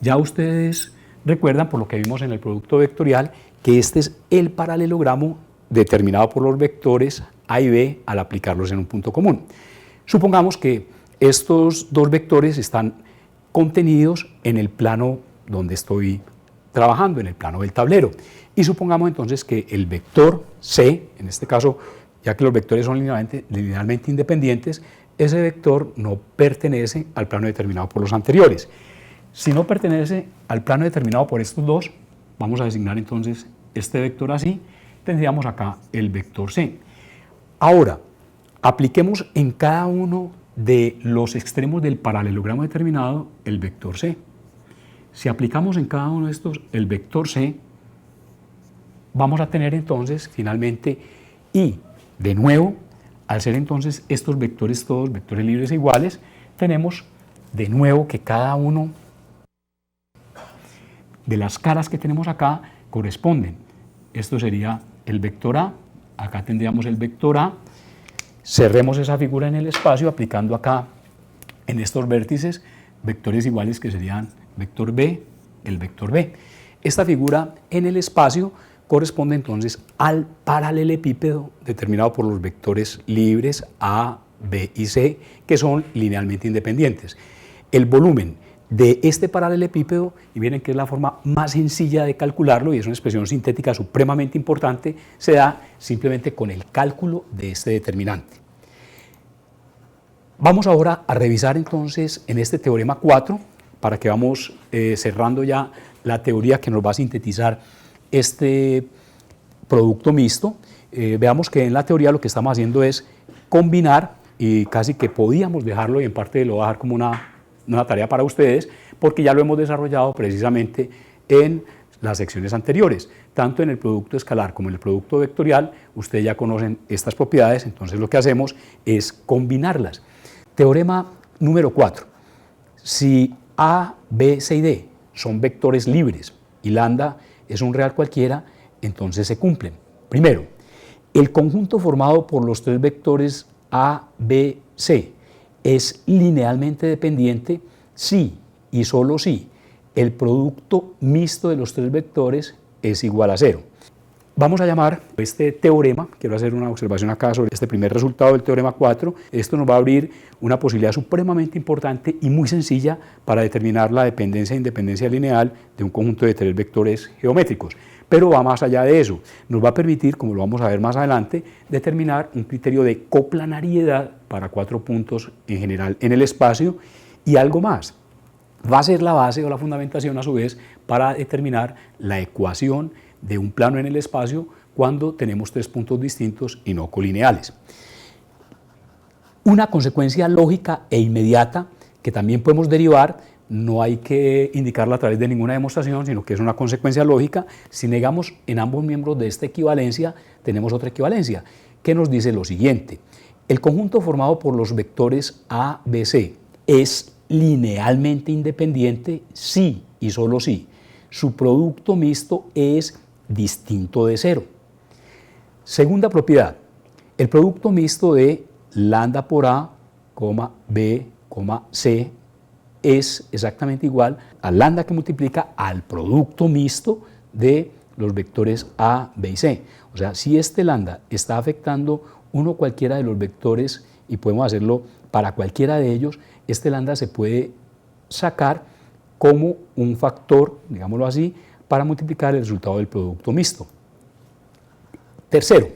ya ustedes recuerdan por lo que vimos en el producto vectorial que este es el paralelogramo determinado por los vectores A y B al aplicarlos en un punto común. Supongamos que estos dos vectores están contenidos en el plano donde estoy trabajando, en el plano del tablero. Y supongamos entonces que el vector C, en este caso, ya que los vectores son linealmente independientes, ese vector no pertenece al plano determinado por los anteriores. Si no pertenece al plano determinado por estos dos, vamos a designar entonces este vector así, tendríamos acá el vector C. Ahora, apliquemos en cada uno de los extremos del paralelogramo determinado el vector C. Si aplicamos en cada uno de estos el vector C, vamos a tener entonces finalmente, y de nuevo, al ser entonces estos vectores todos vectores libres e iguales, tenemos de nuevo que cada uno de las caras que tenemos acá corresponden. Esto sería el vector A, acá tendríamos el vector A. Cerremos esa figura en el espacio aplicando acá en estos vértices vectores iguales que serían vector B, el vector B. Esta figura en el espacio corresponde entonces al paralelepípedo determinado por los vectores libres A, B y C, que son linealmente independientes. El volumen de este paralelepípedo, y miren que es la forma más sencilla de calcularlo y es una expresión sintética supremamente importante, se da simplemente con el cálculo de este determinante. Vamos ahora a revisar entonces en este teorema 4, para que vamos cerrando ya la teoría que nos va a sintetizar este producto mixto. Veamos que en la teoría lo que estamos haciendo es combinar, y casi que podíamos dejarlo, y en parte lo voy a dejar como una tarea para ustedes, porque ya lo hemos desarrollado precisamente en las secciones anteriores. Tanto en el producto escalar como en el producto vectorial, ustedes ya conocen estas propiedades, entonces lo que hacemos es combinarlas. Teorema número 4. Si A, B, C y D son vectores libres y lambda es un real cualquiera, entonces se cumplen. Primero, el conjunto formado por los tres vectores A, B, C es linealmente dependiente si y solo si el producto mixto de los tres vectores es igual a 0. Vamos a llamar este teorema, quiero hacer una observación acá sobre este primer resultado del teorema 4, esto nos va a abrir una posibilidad supremamente importante y muy sencilla para determinar la dependencia e independencia lineal de un conjunto de tres vectores geométricos. Pero va más allá de eso, nos va a permitir, como lo vamos a ver más adelante, determinar un criterio de coplanariedad para 4 puntos en general en el espacio y algo más. Va a ser la base o la fundamentación a su vez para determinar la ecuación de un plano en el espacio cuando tenemos tres puntos distintos y no colineales. Una consecuencia lógica e inmediata que también podemos derivar, no hay que indicarla a través de ninguna demostración, sino que es una consecuencia lógica. Si negamos en ambos miembros de esta equivalencia, tenemos otra equivalencia, que nos dice lo siguiente: el conjunto formado por los vectores A, B, C es linealmente independiente si y solo si su producto mixto es distinto de cero. Segunda propiedad: el producto mixto de lambda por A, B, C es exactamente igual a lambda que multiplica al producto mixto de los vectores A, B y C. O sea, si este lambda está afectando uno cualquiera de los vectores, y podemos hacerlo para cualquiera de ellos, este lambda se puede sacar como un factor, digámoslo así, para multiplicar el resultado del producto mixto. Tercero,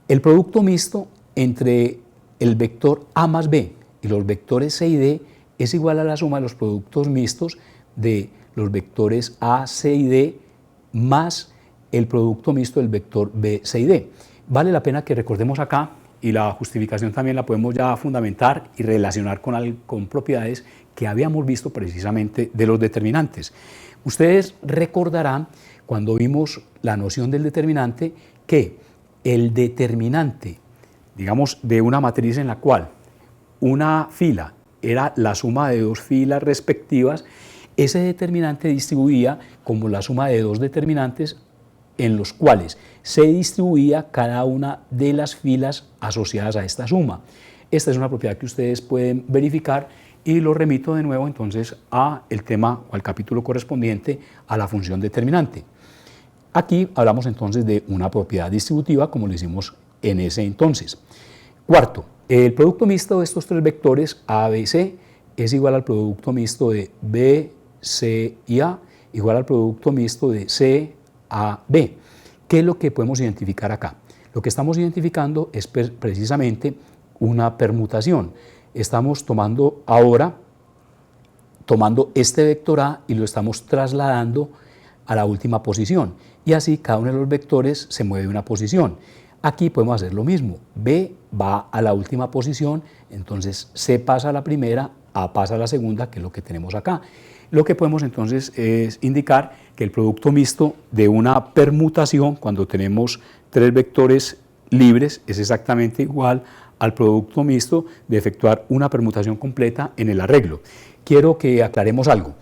el producto mixto entre el vector A más B y los vectores C y D es igual a la suma de los productos mixtos de los vectores A, C y D más el producto mixto del vector B, C y D. Vale la pena que recordemos acá, y la justificación también la podemos ya fundamentar y relacionar con propiedades que habíamos visto precisamente de los determinantes. Ustedes recordarán cuando vimos la noción del determinante que el determinante, digamos, de una matriz en la cual una fila era la suma de dos filas respectivas, ese determinante distribuía como la suma de dos determinantes en los cuales se distribuía cada una de las filas asociadas a esta suma. Esta es una propiedad que ustedes pueden verificar, y lo remito de nuevo entonces a el tema o al capítulo correspondiente a la función determinante. Aquí hablamos entonces de una propiedad distributiva, como lo hicimos en ese entonces. Cuarto, el producto mixto de estos tres vectores A, B y C es igual al producto mixto de B, C y A, igual al producto mixto de C, A, B. ¿Qué es lo que podemos identificar acá? Lo que estamos identificando es precisamente una permutación. Estamos tomando este vector A y lo estamos trasladando a la última posición, y así cada uno de los vectores se mueve una posición. Aquí podemos hacer lo mismo: B va a la última posición, entonces C pasa a la primera, A pasa a la segunda, que es lo que tenemos acá. Lo que podemos entonces es indicar que el producto mixto de una permutación, cuando tenemos tres vectores libres, es exactamente igual al producto mixto de efectuar una permutación completa en el arreglo. Quiero que aclaremos algo.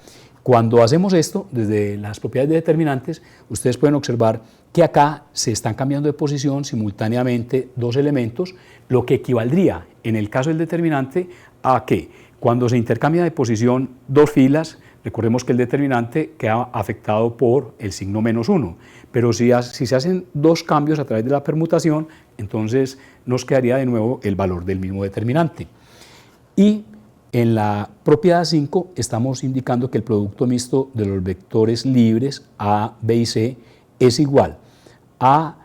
Cuando hacemos esto, desde las propiedades de determinantes, ustedes pueden observar que acá se están cambiando de posición simultáneamente dos elementos, lo que equivaldría en el caso del determinante a que cuando se intercambia de posición dos filas, recordemos que el determinante queda afectado por el signo -1, pero si se hacen dos cambios a través de la permutación, entonces nos quedaría de nuevo el valor del mismo determinante. Y en la propiedad 5 estamos indicando que el producto mixto de los vectores libres A, B y C es igual a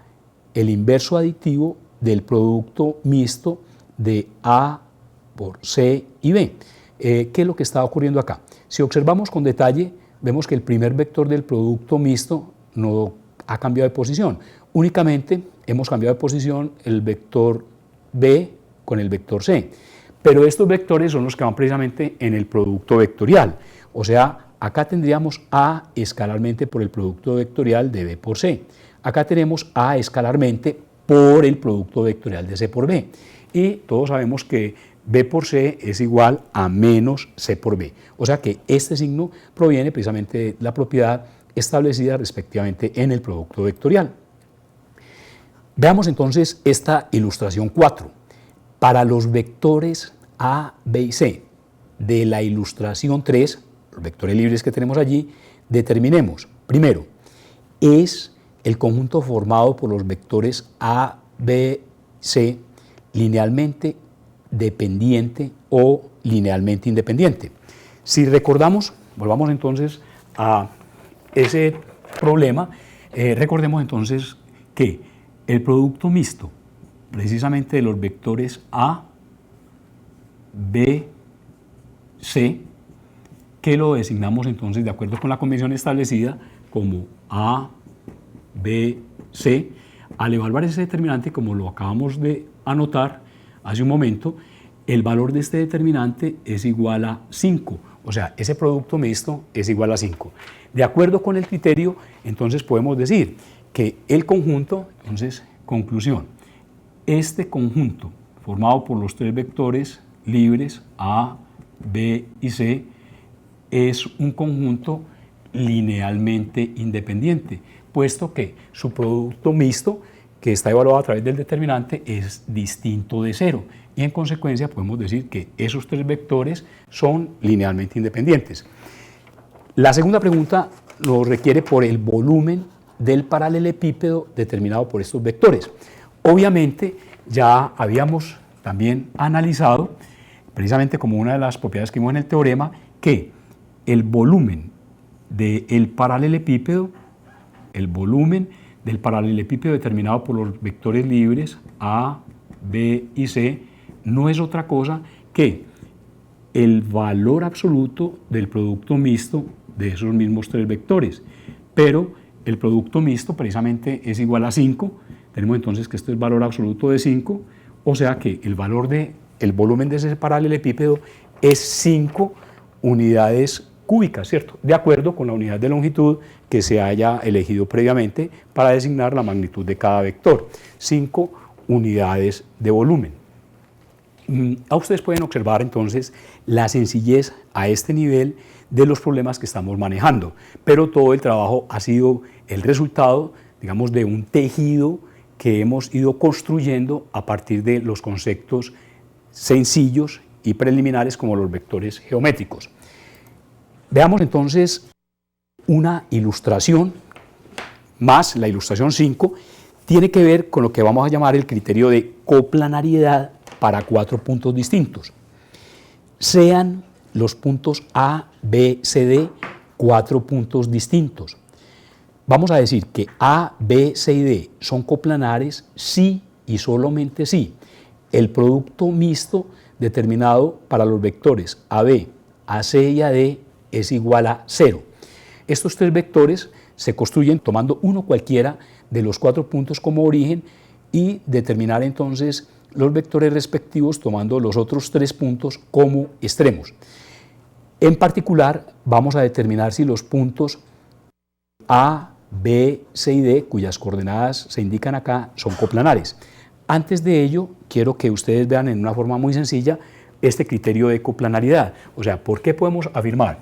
el inverso aditivo del producto mixto de A por C y B. ¿Qué es lo que está ocurriendo acá? Si observamos con detalle, vemos que el primer vector del producto mixto no ha cambiado de posición. Únicamente hemos cambiado de posición el vector B con el vector C. Pero estos vectores son los que van precisamente en el producto vectorial. O sea, acá tendríamos A escalarmente por el producto vectorial de B por C. Acá tenemos A escalarmente por el producto vectorial de C por B. Y todos sabemos que B por C es igual a menos C por B. O sea que este signo proviene precisamente de la propiedad establecida respectivamente en el producto vectorial. Veamos entonces esta ilustración 4. Para los vectores A, B y C de la ilustración 3, los vectores libres que tenemos allí, determinemos, primero, es el conjunto formado por los vectores A, B, C linealmente dependiente o linealmente independiente. Si recordamos, volvamos entonces a ese problema, recordemos entonces que el producto mixto precisamente de los vectores A, B, C, que lo designamos entonces de acuerdo con la convención establecida como A, B, C. Al evaluar ese determinante, como lo acabamos de anotar hace un momento, el valor de este determinante es igual a 5, o sea, ese producto mixto es igual a 5. De acuerdo con el criterio, entonces podemos decir que el conjunto, entonces, conclusión, este conjunto formado por los tres vectores libres A, B y C es un conjunto linealmente independiente, puesto que su producto mixto, que está evaluado a través del determinante, es distinto de 0 y en consecuencia podemos decir que esos tres vectores son linealmente independientes. La segunda pregunta lo requiere por el volumen del paralelepípedo determinado por estos vectores. Obviamente ya habíamos también analizado, precisamente como una de las propiedades que vimos en el teorema, que el volumen del paralelepípedo, determinado por los vectores libres A, B y C, no es otra cosa que el valor absoluto del producto mixto de esos mismos tres vectores. Pero el producto mixto precisamente es igual a 5. Tenemos entonces que esto es valor absoluto de 5, o sea que el volumen de ese paralelepípedo es 5 unidades cúbicas, ¿cierto? De acuerdo con la unidad de longitud que se haya elegido previamente para designar la magnitud de cada vector. 5 unidades de volumen. Ustedes pueden observar entonces la sencillez a este nivel de los problemas que estamos manejando, pero todo el trabajo ha sido el resultado, digamos, de un tejido que hemos ido construyendo a partir de los conceptos sencillos y preliminares como los vectores geométricos. Veamos entonces una ilustración, más la ilustración 5, tiene que ver con lo que vamos a llamar el criterio de coplanariedad para 4 puntos distintos. Sean los puntos A, B, C, D 4 puntos distintos. Vamos a decir que A, B, C y D son coplanares si y solamente si el producto mixto determinado para los vectores AB, AC y AD es igual a 0. Estos tres vectores se construyen tomando uno cualquiera de los 4 puntos como origen y determinar entonces los vectores respectivos tomando los otros 3 puntos como extremos. En particular, vamos a determinar si los puntos A, B, C y D, cuyas coordenadas se indican acá, son coplanares. Antes de ello, quiero que ustedes vean en una forma muy sencilla este criterio de coplanaridad. O sea, ¿por qué podemos afirmar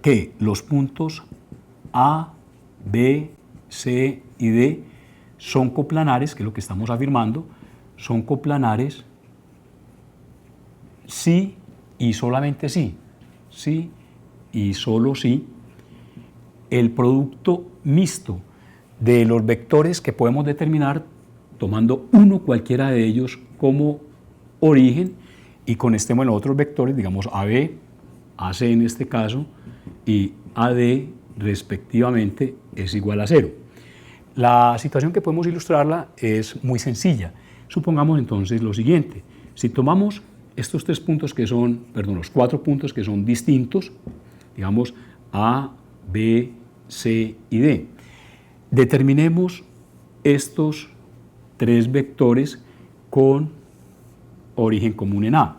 que los puntos A, B, C y D son coplanares, que es lo que estamos afirmando, son coplanares si y solamente si, si y solo si el producto mixto de los vectores que podemos determinar tomando uno cualquiera de ellos como origen y con extremo en los otros vectores, digamos AB, AC en este caso, y AD respectivamente es igual a 0. La situación que podemos ilustrarla es muy sencilla. Supongamos entonces lo siguiente: si tomamos estos 3 puntos que son, los 4 puntos que son distintos, digamos A, B, C y D, determinemos estos 3 vectores con origen común en A,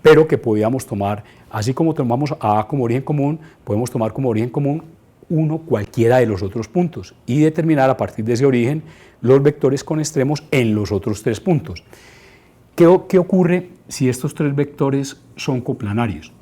pero que podíamos tomar, así como tomamos a A como origen común, podemos tomar como origen común uno cualquiera de los otros puntos y determinar a partir de ese origen los vectores con extremos en los otros 3 puntos. ¿Qué ocurre si estos 3 vectores son coplanarios?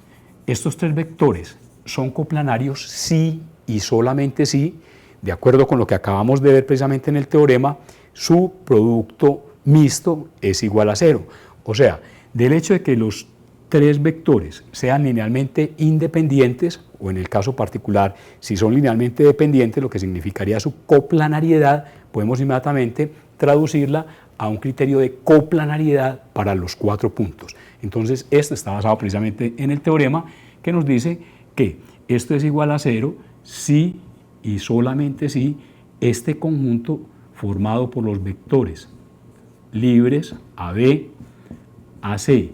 Estos 3 vectores son coplanarios si y solamente si, de acuerdo con lo que acabamos de ver precisamente en el teorema, su producto mixto es igual a 0. O sea, del hecho de que los 3 vectores sean linealmente independientes, o en el caso particular, si son linealmente dependientes, lo que significaría su coplanariedad, podemos inmediatamente traducirla a un criterio de coplanariedad para los 4 puntos. Entonces, esto está basado precisamente en el teorema que nos dice que esto es igual a 0 si y solamente si este conjunto formado por los vectores libres AB, AC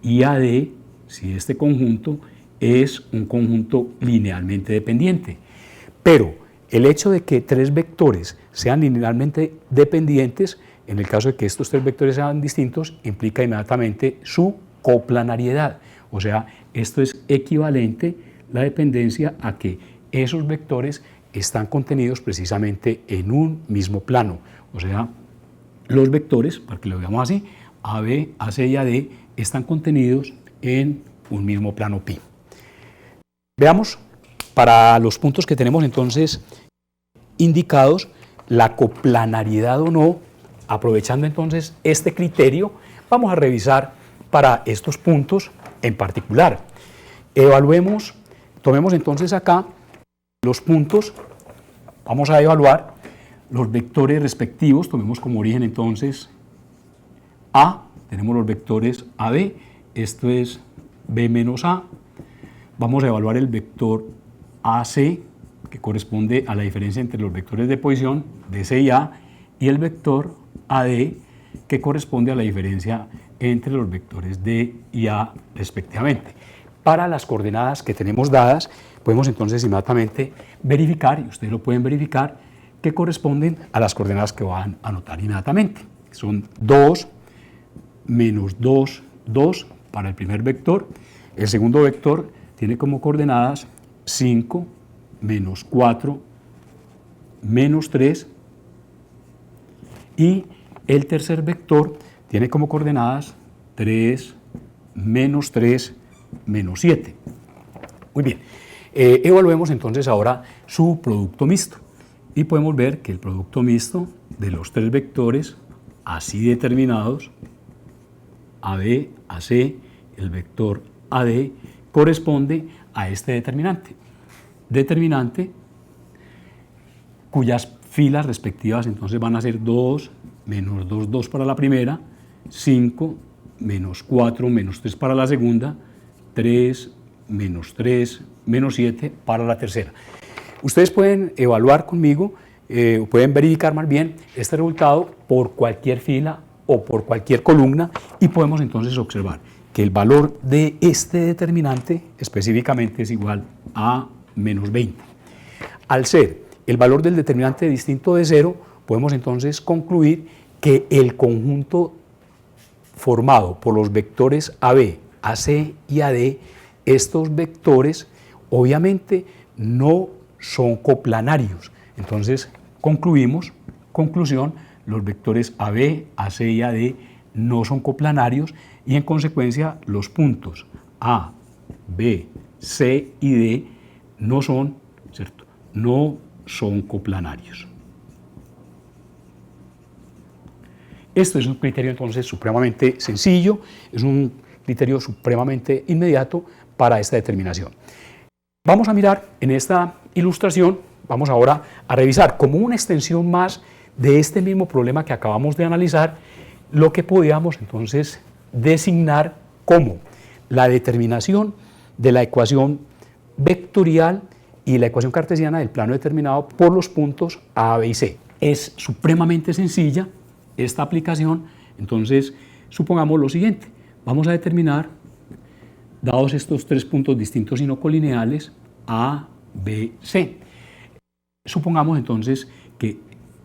y AD, si este conjunto es un conjunto linealmente dependiente. Pero el hecho de que 3 vectores sean linealmente dependientes, en el caso de que estos 3 vectores sean distintos, implica inmediatamente su coplanariedad. O sea, esto es equivalente, la dependencia, a que esos vectores están contenidos precisamente en un mismo plano. O sea, los vectores, para que lo veamos así, AB, AC y AD, están contenidos en un mismo plano pi. Veamos, para los puntos que tenemos entonces indicados, la coplanariedad o no. Aprovechando entonces este criterio, vamos a revisar para estos puntos en particular. Evaluemos, tomemos entonces acá los puntos, vamos a evaluar los vectores respectivos, tomemos como origen entonces A, tenemos los vectores AB, esto es B menos A, vamos a evaluar el vector AC, que corresponde a la diferencia entre los vectores de posición de C y A, y el vector AD, que corresponde a la diferencia entre los vectores D y A respectivamente. Para las coordenadas que tenemos dadas, podemos entonces inmediatamente verificar, y ustedes lo pueden verificar, que corresponden a las coordenadas que van a anotar inmediatamente. Son 2, menos 2, 2 para el primer vector. El segundo vector tiene como coordenadas 5, menos 4, menos 3. Y el tercer vector tiene como coordenadas 3, menos 3, menos 7. Muy bien, evaluemos entonces ahora su producto mixto. Y podemos ver que el producto mixto de los tres vectores así determinados, AB, AC, el vector AD, corresponde a este determinante. Determinante cuyas filas respectivas entonces van a ser 2, menos 2, 2 para la primera, 5, menos 4, menos 3 para la segunda, 3, menos 3, menos 7 para la tercera. Ustedes pueden evaluar conmigo, pueden verificar más bien este resultado por cualquier fila o por cualquier columna y podemos entonces observar que el valor de este determinante específicamente es igual a menos 20. Al ser el valor del determinante distinto de 0, podemos entonces concluir que el conjunto formado por los vectores AB, AC y AD, estos vectores obviamente no son coplanarios. Entonces conclusión, los vectores AB, AC y AD no son coplanarios y en consecuencia los puntos A, B, C y D no son, ¿cierto? No son coplanarios. Esto es un criterio entonces supremamente sencillo, es un criterio supremamente inmediato para esta determinación. Vamos a mirar en esta ilustración, vamos ahora a revisar como una extensión más de este mismo problema que acabamos de analizar, lo que podíamos entonces designar como la determinación de la ecuación vectorial y la ecuación cartesiana del plano determinado por los puntos A, B y C. Es supremamente sencilla esta aplicación, entonces supongamos lo siguiente, vamos a determinar, dados estos tres puntos distintos y no colineales, A, B, C. Supongamos entonces que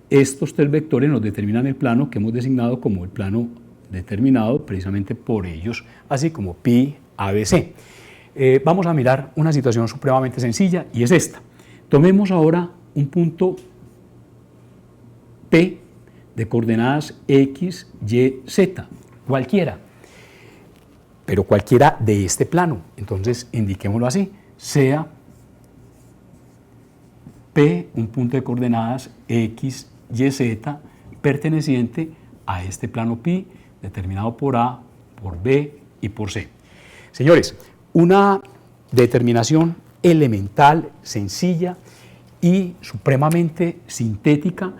estos tres vectores nos determinan el plano que hemos designado como el plano determinado precisamente por ellos, así como pi, ABC. Vamos a mirar una situación supremamente sencilla y es esta. Tomemos ahora un punto P de coordenadas X, Y, Z, cualquiera, pero cualquiera de este plano. Entonces indiquémoslo así, sea P un punto de coordenadas X, Y, Z perteneciente a este plano pi determinado por A, por B y por C. Señores, una determinación elemental, sencilla y supremamente sintética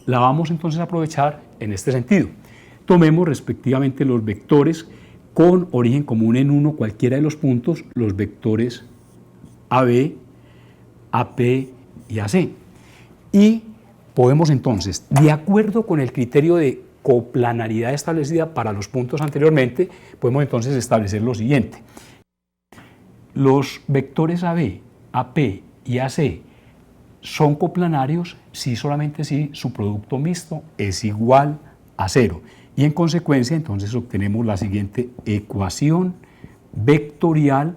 la vamos entonces a aprovechar en este sentido. Tomemos respectivamente los vectores con origen común en uno cualquiera de los puntos, los vectores AB, AP y AC. Y podemos entonces, de acuerdo con el criterio de coplanariedad establecida para los puntos anteriormente, podemos entonces establecer lo siguiente. Los vectores AB, AP y AC son coplanarios si solamente si su producto mixto es igual a 0. Y en consecuencia, entonces obtenemos la siguiente ecuación vectorial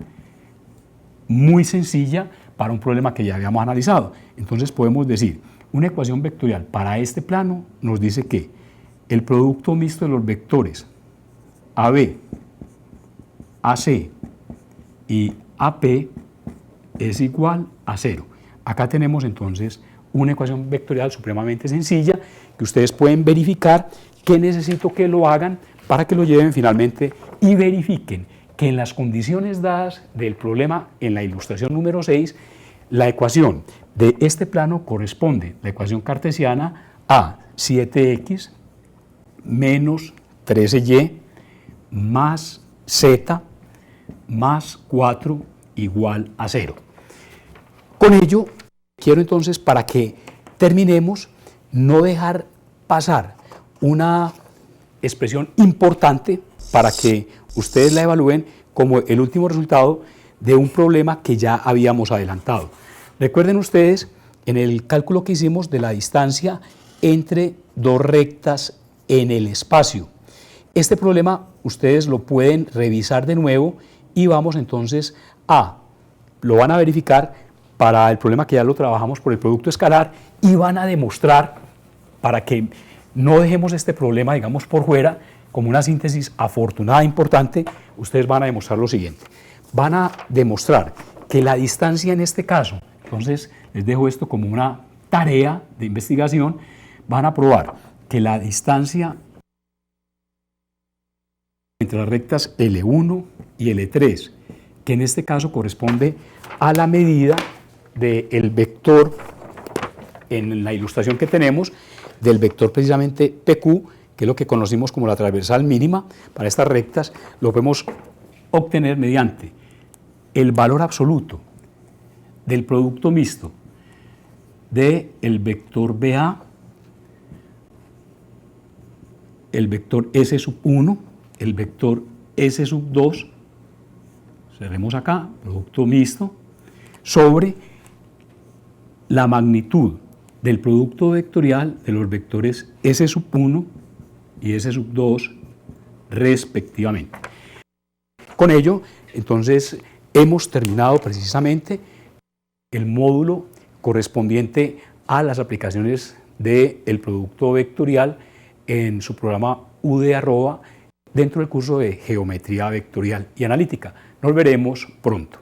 muy sencilla para un problema que ya habíamos analizado. Entonces podemos decir, una ecuación vectorial para este plano nos dice que el producto mixto de los vectores AB, AC y AP es igual a 0. Acá tenemos entonces una ecuación vectorial supremamente sencilla que ustedes pueden verificar. Que necesito que lo hagan para que lo lleven finalmente y verifiquen que en las condiciones dadas del problema en la ilustración número 6, la ecuación de este plano corresponde, la ecuación cartesiana, a 7x menos 13y más z más 4 igual a 0. Con ello, quiero entonces, para que terminemos, no dejar pasar una expresión importante para que ustedes la evalúen como el último resultado de un problema que ya habíamos adelantado. Recuerden ustedes en el cálculo que hicimos de la distancia entre dos rectas en el espacio. Este problema ustedes lo pueden revisar de nuevo y vamos entonces lo van a verificar para el problema que ya lo trabajamos por el producto escalar y van a demostrar, para que no dejemos este problema, digamos, por fuera, como una síntesis afortunada e importante, ustedes van a demostrar lo siguiente. Van a demostrar que la distancia en este caso, entonces les dejo esto como una tarea de investigación, van a probar que la distancia entre las rectas L1 y L3, que en este caso corresponde a la medida del vector, en la ilustración que tenemos, del vector precisamente PQ, que es lo que conocimos como la transversal mínima para estas rectas, lo podemos obtener mediante el valor absoluto del producto mixto del vector BA, el vector S1, el vector S2, cerremos acá, producto mixto, sobre la magnitud del producto vectorial de los vectores S1 y S2 respectivamente. Con ello, entonces, hemos terminado precisamente el módulo correspondiente a las aplicaciones del producto vectorial en su programa UD@ dentro del curso de Geometría Vectorial y Analítica. Nos veremos pronto.